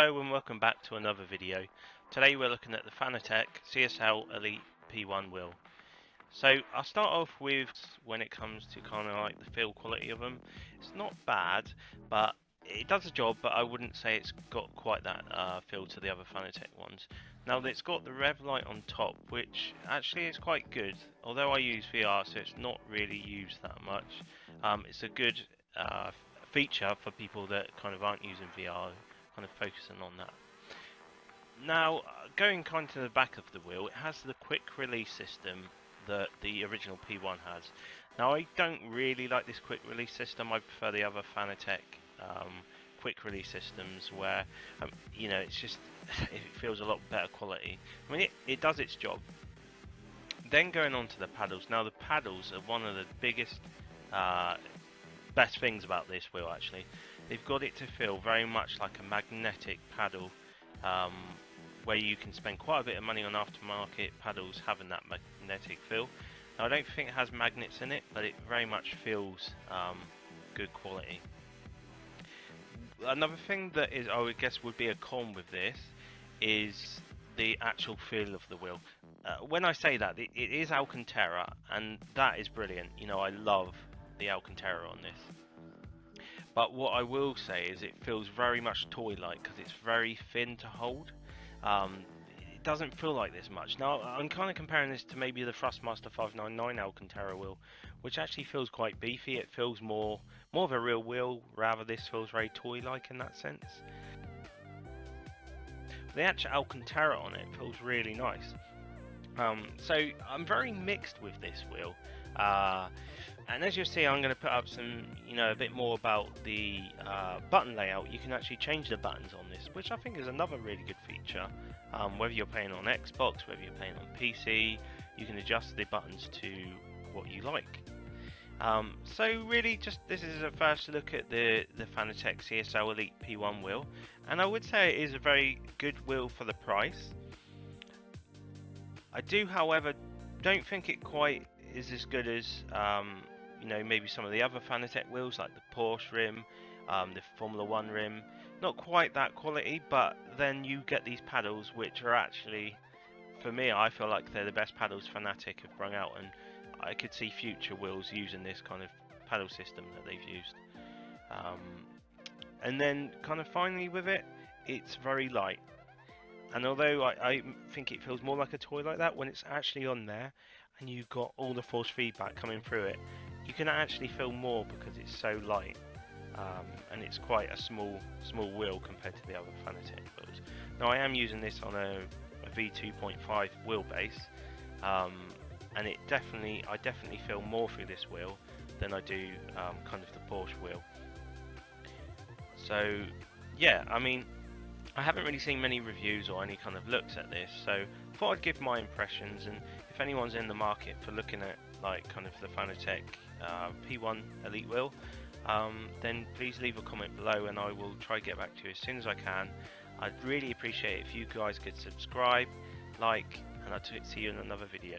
Hello and welcome back to another video. Today we're looking at the Fanatec CSL ELITE P1 wheel. So I'll start off with when it comes to kind of like the feel quality of them. It's not bad, but it does the job, but I wouldn't say it's got quite that feel to the other Fanatec ones. Now it's got the rev light on top, which actually is quite good, although I use VR so it's not really used that much. It's a good feature for people that kind of aren't using VR, kind of focusing on that. Now, going kind of to the back of the wheel, it has the quick release system that the original P1 has. Now, I don't really like this quick release system. I prefer the other Fanatec quick release systems where, you know, it's just, it feels a lot better quality. I mean, it does its job. Then going on to the paddles. Now, the paddles are one of the biggest, best things about this wheel, actually. They've got it to feel very much like a magnetic paddle, where you can spend quite a bit of money on aftermarket paddles having that magnetic feel. Now, I don't think it has magnets in it, but it very much feels good quality. Another thing that is, I would guess, would be a con with this is the actual feel of the wheel. When I say that, it is Alcantara, and that is brilliant. You know, I love the Alcantara on this. But what I will say is it feels very much toy-like because it's very thin to hold. It doesn't feel like this much. Now, I'm kind of comparing this to maybe the Thrustmaster 599 Alcantara wheel, which actually feels quite beefy. It feels more of a real wheel, rather this feels very toy-like in that sense. The actual Alcantara on it feels really nice. So I'm very mixed with this wheel. And as you'll see, I'm going to put up some, you know, a bit more about the button layout. You can actually change the buttons on this, which I think is another really good feature. Whether you're playing on Xbox, whether you're playing on PC, you can adjust the buttons to what you like. So really, just this is a first look at the Fanatec CSL ELITE P1 wheel, and I would say it is a very good wheel for the price. I do, however, don't think it quite is as good as you know, maybe some of the other Fanatec wheels like the Porsche rim, the Formula 1 rim. Not quite that quality, but then you get these paddles which are actually, for me, I feel like they're the best paddles Fanatec have brought out, and I could see future wheels using this kind of paddle system that they've used. And then kind of finally with it, it's very light. And although I think it feels more like a toy like that, when it's actually on there and you've got all the force feedback coming through it, you can actually feel more because it's so light, and it's quite a small wheel compared to the other Fanatec wheels. Now I am using this on a V2.5 wheelbase, and I definitely feel more through this wheel than I do kind of the Porsche wheel. So yeah, I mean, I haven't really seen many reviews or any kind of looks at this, so I thought I'd give my impressions, and if anyone's in the market for looking at like kind of the Fanatec P1 ELITE wheel, then please leave a comment below and I will try to get back to you as soon as I can. I'd really appreciate it if you guys could subscribe, like, and I'll see you in another video.